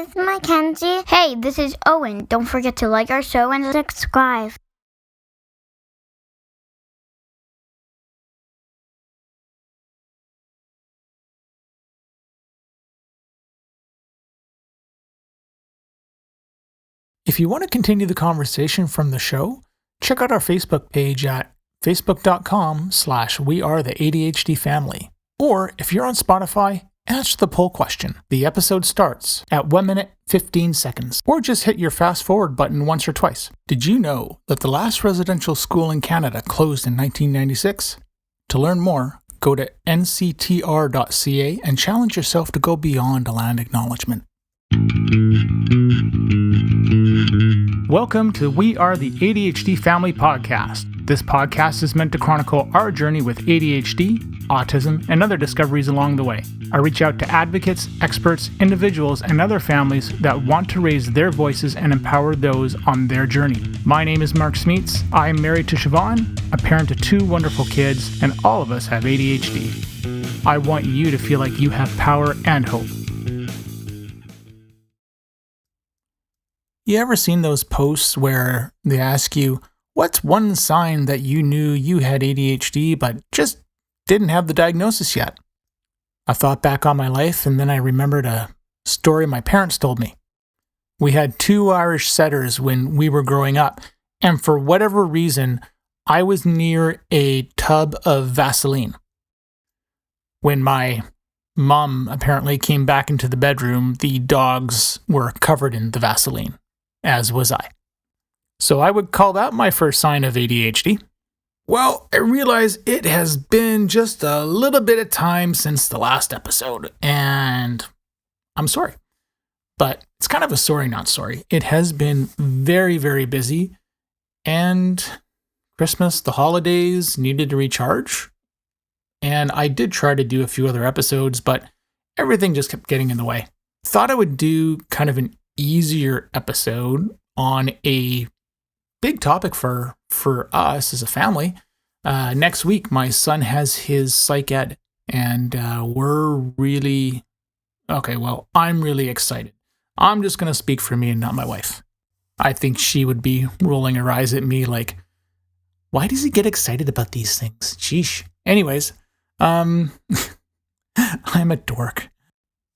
this is Mackenzie. Hey, this is Owen. Don't forget to like our show and subscribe. If you want to continue the conversation from the show, check out our Facebook page at facebook.com/wearetheADHDfamily. Or if you're on Spotify, answer the poll question. The episode starts at 1 minute 15 seconds, or just hit your fast forward button once or twice. Did you know that the last residential school in Canada closed in 1996? To learn more, go to nctr.ca and challenge yourself to go beyond a land acknowledgement. Welcome to We Are the ADHD Family podcast. This podcast is meant to chronicle our journey with ADHD, autism, and other discoveries along the way. I reach out to advocates, experts, individuals, and other families that want to raise their voices and empower those on their journey. My name is Mark Smeets. I am married to Siobhan, a parent to 2 wonderful kids, and all of us have ADHD. I want you to feel like you have power and hope. You ever seen those posts where they ask you, what's one sign that you knew you had ADHD but just didn't have the diagnosis yet? I thought back on my life and then I remembered a story my parents told me. We had 2 Irish setters when we were growing up, and for whatever reason, I was near a tub of Vaseline. When my mom apparently came back into the bedroom, the dogs were covered in the Vaseline, as was I. So I would call that my first sign of ADHD. Well, I realize it has been just a little bit of time since the last episode, and I'm sorry. But it's kind of a sorry, not sorry. It has been very, very busy, and Christmas, the holidays, needed to recharge. And I did try to do a few other episodes, but everything just kept getting in the way. Thought I would do kind of an easier episode on a big topic for us as a family. Next week, my son has his Psych Ed, and I'm really excited. I'm just going to speak for me and not my wife. I think she would be rolling her eyes at me like, why does he get excited about these things? Sheesh. Anyways, I'm a dork.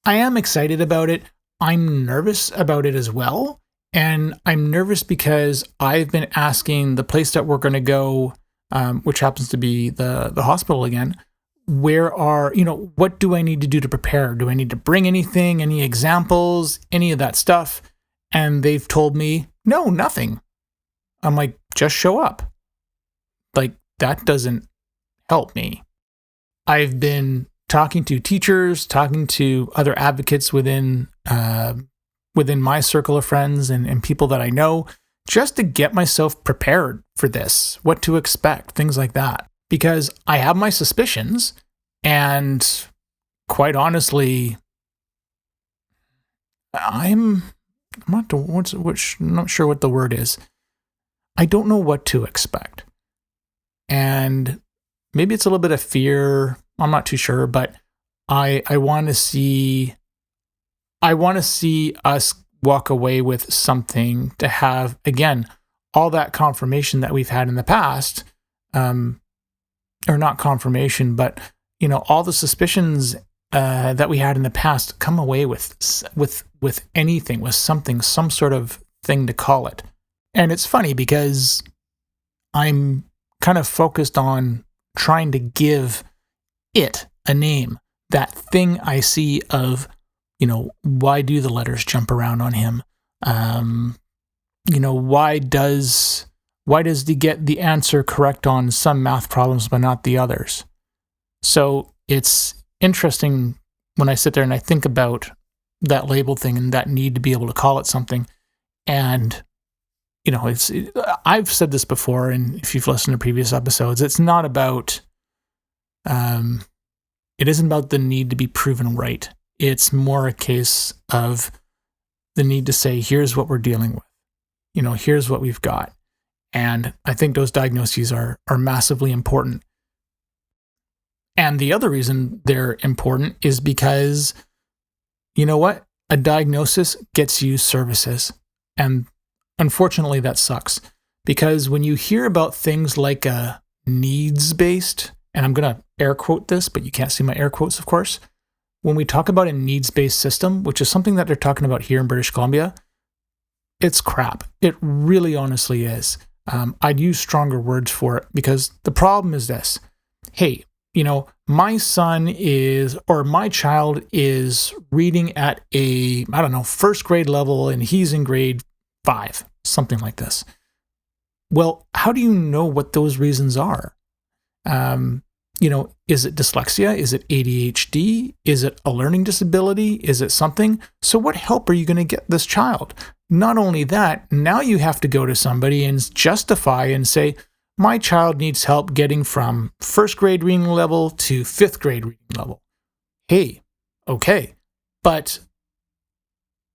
I am excited about it. I'm nervous about it as well. And I'm nervous because I've been asking the place that we're going to go, which happens to be the hospital again, what do I need to do to prepare? Do I need to bring anything, any examples, any of that stuff? And they've told me, no, nothing. I'm like, just show up. Like, that doesn't help me. I've been talking to teachers, talking to other advocates within my circle of friends and people that I know, just to get myself prepared for this, what to expect, things like that. Because I have my suspicions, and quite honestly, I'm not sure what the word is. I don't know what to expect. And maybe it's a little bit of fear. I'm not too sure, but I want to see us walk away with something to have, again, all that confirmation that we've had in the past, or not confirmation, but, all the suspicions that we had in the past, come away with anything, with something, some sort of thing to call it. And it's funny because I'm kind of focused on trying to give it a name, that thing I see of, why do the letters jump around on him? Why does he get the answer correct on some math problems but not the others? So it's interesting when I sit there and I think about that label thing and that need to be able to call it something. And, I've said this before, and if you've listened to previous episodes, it's not about, it isn't about the need to be proven right. It's more a case of the need to say, here's what we're dealing with. Here's what we've got. And I think those diagnoses are massively important. And the other reason they're important is because, you know what? a diagnosis gets you services. And unfortunately, that sucks. Because when you hear about things like a needs-based, and I'm going to air quote this, but you can't see my air quotes, of course. When we talk about a needs-based system, which is something that they're talking about here in British Columbia, it's crap. It really honestly is. I'd use stronger words for it because the problem is this. Hey, my son is, or my child is reading at a, first grade level and he's in grade 5, something like this. Well, how do you know what those reasons are? Is it dyslexia? Is it ADHD? Is it a learning disability? Is it something? So what help are you going to get this child? Not only that, now you have to go to somebody and justify and say, my child needs help getting from first grade reading level to 5th grade reading level. Hey, okay, but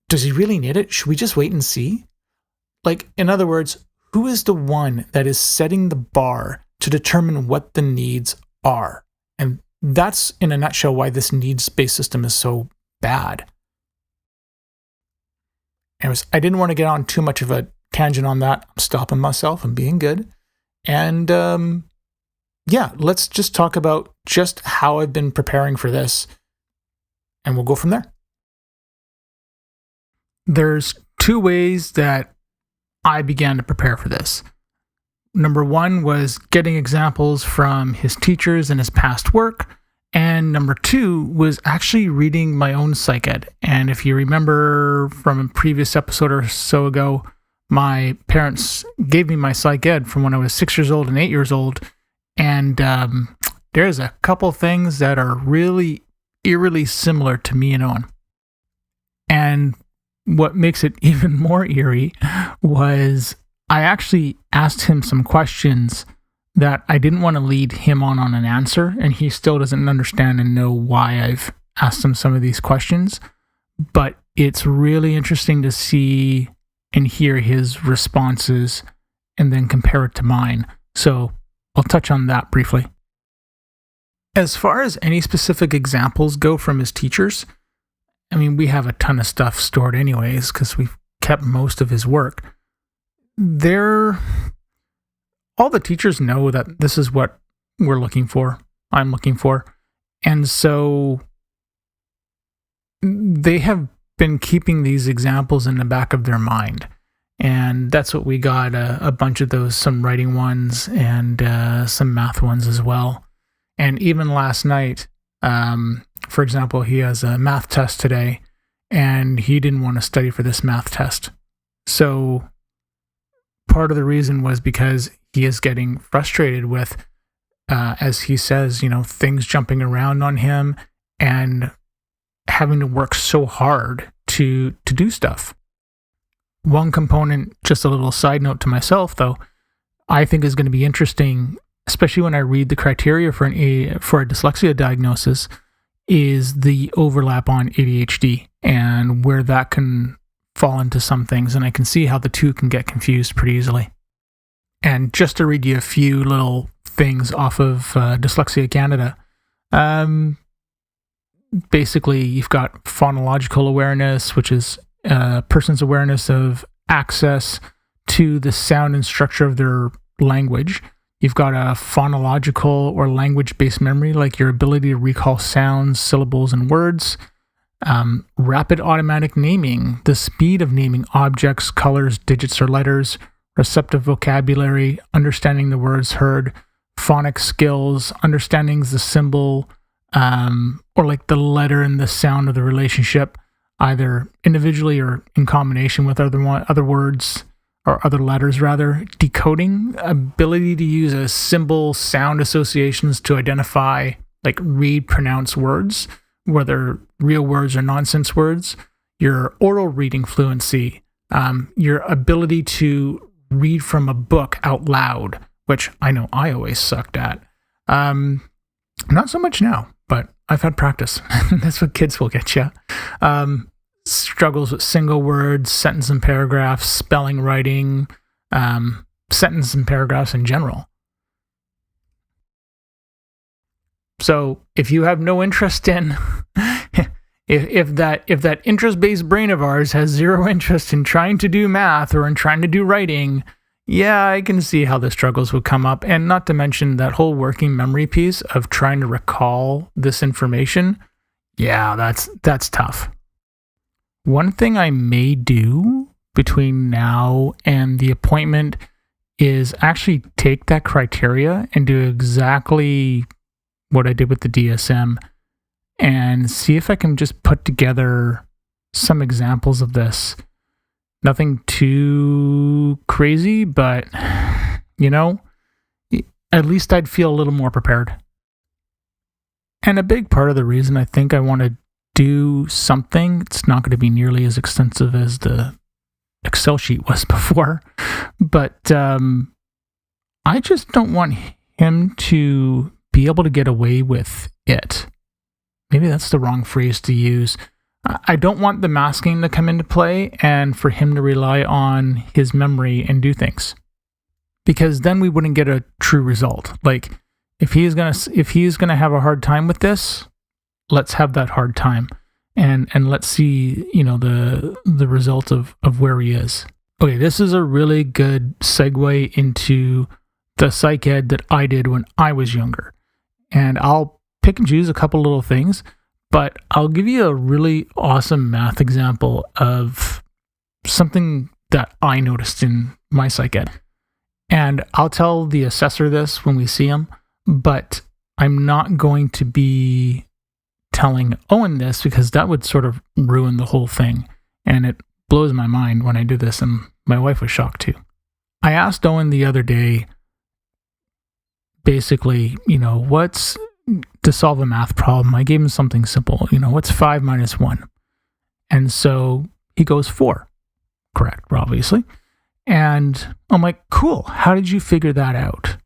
does he really need it? Should we just wait and see? In other words, who is the one that is setting the bar to determine what the needs are? And that's, in a nutshell, why this needs-based system is so bad. Anyways, I didn't want to get on too much of a tangent on that. I'm stopping myself and being good. And let's just talk about just how I've been preparing for this, and we'll go from there. There's 2 ways that I began to prepare for this. Number 1 was getting examples from his teachers and his past work. And number 2 was actually reading my own psych ed. And if you remember from a previous episode or so ago, my parents gave me my psych ed from when I was 6 years old and 8 years old. And there's a couple things that are really eerily similar to me and Owen. And what makes it even more eerie was I actually asked him some questions that I didn't want to lead him on an answer, and he still doesn't understand and know why I've asked him some of these questions. But it's really interesting to see and hear his responses and then compare it to mine. So I'll touch on that briefly. As far as any specific examples go from his teachers, we have a ton of stuff stored anyways because we've kept most of his work. All the teachers know that this is what I'm looking for. And so they have been keeping these examples in the back of their mind. And that's what we got, a bunch of those, some writing ones and some math ones as well. And even last night, for example, he has a math test today, and he didn't want to study for this math test. So part of the reason was because he is getting frustrated with, as he says, things jumping around on him and having to work so hard to do stuff. One component, just a little side note to myself, though, I think is going to be interesting, especially when I read the criteria for a dyslexia diagnosis, is the overlap on ADHD and where that can fall into some things. And I can see how the two can get confused pretty easily. And just to read you a few little things off of Dyslexia Canada, basically you've got phonological awareness, which is a person's awareness of access to the sound and structure of their language. You've got a phonological or language-based memory, like your ability to recall sounds, syllables, and words. Rapid automatic naming, the speed of naming objects, colors, digits, or letters. Receptive vocabulary, understanding the words heard. Phonic skills, understanding the symbol, or like the letter and the sound of the relationship, either individually or in combination with other words, or other letters rather. Decoding, ability to use a symbol sound associations to identify, read, pronounce words, whether real words or nonsense words. Your oral reading fluency, your ability to read from a book out loud, which I know I always sucked at. Not so much now, but I've had practice. That's what kids will get you. Struggles with single words, sentence and paragraphs, spelling, writing, sentence and paragraphs in general. So if you have no interest in If that interest-based brain of ours has zero interest in trying to do math or in trying to do writing, yeah, I can see how the struggles would come up. And not to mention that whole working memory piece of trying to recall this information. Yeah, that's tough. One thing I may do between now and the appointment is actually take that criteria and do exactly what I did with the DSM and see if I can just put together some examples of this. Nothing too crazy, but, at least I'd feel a little more prepared. And a big part of the reason I think I want to do something, it's not going to be nearly as extensive as the Excel sheet was before, but I just don't want him to be able to get away with it. Maybe that's the wrong phrase to use. I don't want the masking to come into play and for him to rely on his memory and do things, because then we wouldn't get a true result. Like if he's gonna have a hard time with this, let's have that hard time, and let's see the result of where he is. Okay, this is a really good segue into the psych ed that I did when I was younger, and I'll pick and choose a couple little things. But I'll give you a really awesome math example of something that I noticed in my psych ed. And I'll tell the assessor this when we see him, but I'm not going to be telling Owen this because that would sort of ruin the whole thing. And it blows my mind when I do this, and my wife was shocked too. I asked Owen the other day, basically, what's to solve a math problem. I gave him something simple. What's 5 minus 1? And so he goes 4. Correct, obviously. And I'm like, cool. How did you figure that out?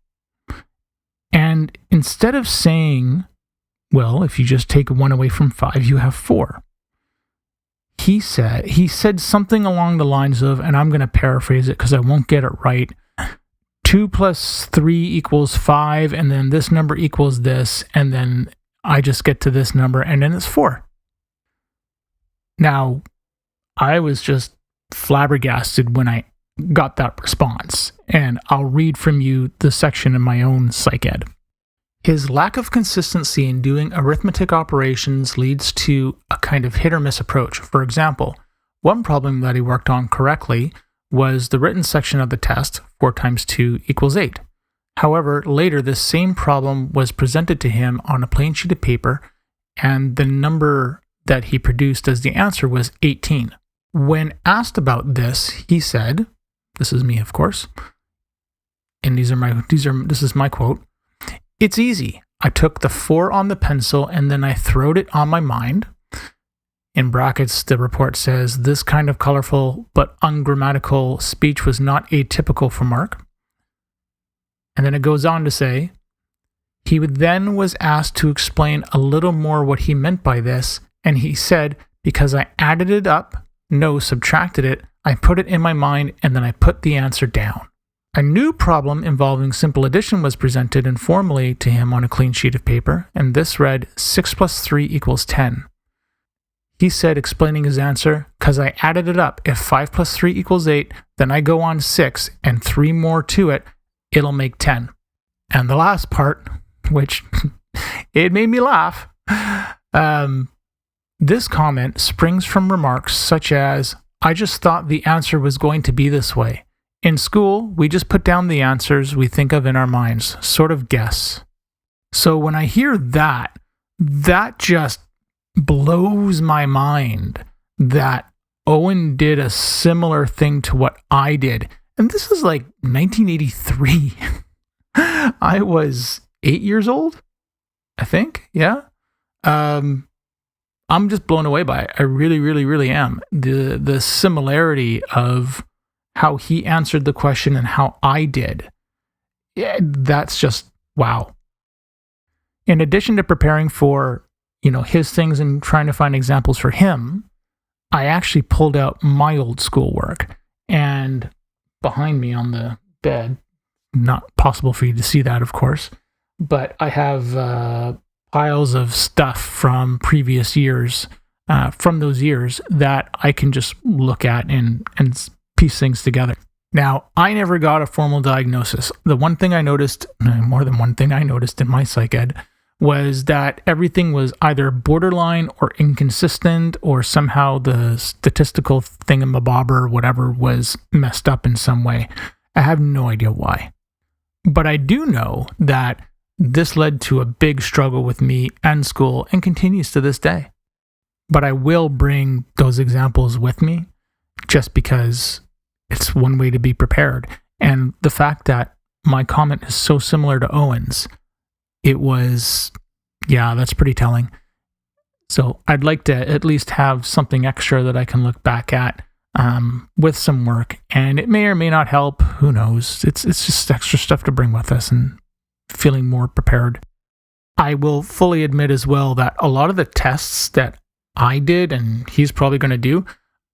And instead of saying, well, if you just take 1 away from 5, you have 4. He said something along the lines of, and I'm going to paraphrase it because I won't get it right, 2 plus 3 equals 5, and then this number equals this, and then I just get to this number, and then it's 4. Now, I was just flabbergasted when I got that response, and I'll read from you the section in my own psych ed. His lack of consistency in doing arithmetic operations leads to a kind of hit or miss approach. For example, one problem that he worked on correctly was the written section of the test, 4 times 2 equals 8. However, later this same problem was presented to him on a plain sheet of paper, and the number that he produced as the answer was 18. When asked about this, he said, this is me, of course, and this is my quote, "It's easy. I took the 4 on the pencil and then I throwed it on my mind." In brackets, the report says, "This kind of colorful but ungrammatical speech was not atypical for Mark." And then it goes on to say, he then was asked to explain a little more what he meant by this, and he said, "Because I added it up, no, subtracted it, I put it in my mind, and then I put the answer down." A new problem involving simple addition was presented informally to him on a clean sheet of paper, and this read 6 plus 3 equals 10. He said, explaining his answer, "Because I added it up. If 5 plus 3 equals 8, then I go on 6 and 3 more to it, it'll make 10. And the last part, which it made me laugh, this comment springs from remarks such as, "I just thought the answer was going to be this way. In school, we just put down the answers we think of in our minds, sort of guess." So when I hear that just blows my mind that Owen did a similar thing to what I did. And this is like 1983. I was 8 years old, I think. Yeah. I'm just blown away by it. I really, really, really am. The similarity of how he answered the question and how I did. Yeah, that's just wow. In addition to preparing for, his things and trying to find examples for him, I actually pulled out my old schoolwork. And behind me on the bed, not possible for you to see that, of course, but I have piles of stuff from previous years from those years that I can just look at and piece things together. Now, I never got a formal diagnosis. The one thing I noticed, more than one thing I noticed in my psych ed, was that everything was either borderline or inconsistent, or somehow the statistical thingamabob or whatever was messed up in some way. I have no idea why. But I do know that this led to a big struggle with me and school and continues to this day. But I will bring those examples with me just because it's one way to be prepared. And the fact that my comment is so similar to Owen's, it was, that's pretty telling. So I'd like to at least have something extra that I can look back at with some work. And it may or may not help. Who knows? It's just extra stuff to bring with us and feeling more prepared. I will fully admit as well that a lot of the tests that I did and he's probably going to do,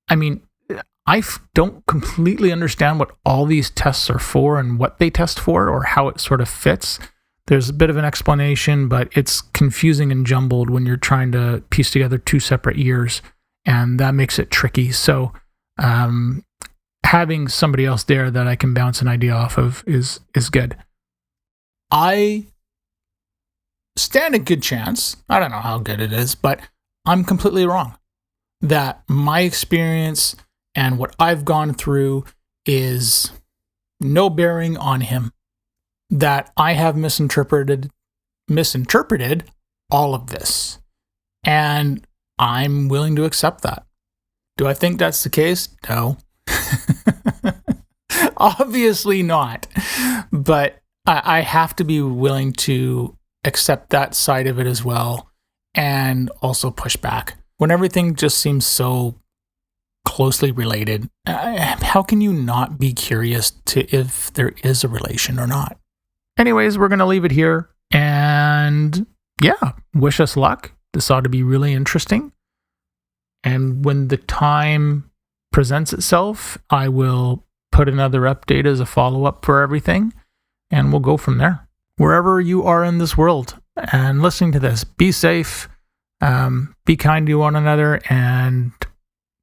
I don't completely understand what all these tests are for and what they test for or how it sort of fits. There's a bit of an explanation, but it's confusing and jumbled when you're trying to piece together two separate years, and that makes it tricky. So having somebody else there that I can bounce an idea off of is good. I stand a good chance, I don't know how good it is, but I'm completely wrong. That my experience and what I've gone through is no bearing on him. That I have misinterpreted all of this. And I'm willing to accept that. Do I think that's the case? No. Obviously not. But I have to be willing to accept that side of it as well and also push back. When everything just seems so closely related, how can you not be curious to if there is a relation or not? Anyways, we're going to leave it here. And wish us luck. This ought to be really interesting. And when the time presents itself, I will put another update as a follow-up for everything. And we'll go from there. Wherever you are in this world and listening to this, be safe, be kind to one another, and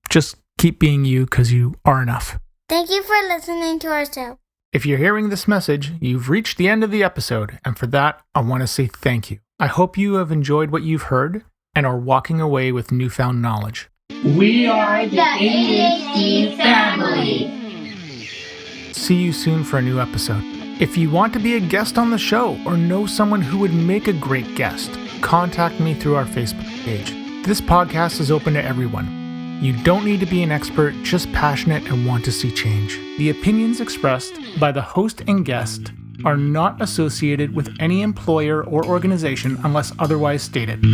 just keep being you because you are enough. Thank you for listening to our show. If you're hearing this message, you've reached the end of the episode, and for that, I want to say thank you. I hope you have enjoyed what you've heard and are walking away with newfound knowledge. We are the ADHD family. See you soon for a new episode. If you want to be a guest on the show or know someone who would make a great guest, contact me through our Facebook page. This podcast is open to everyone. You don't need to be an expert, just passionate and want to see change. The opinions expressed by the host and guest are not associated with any employer or organization unless otherwise stated.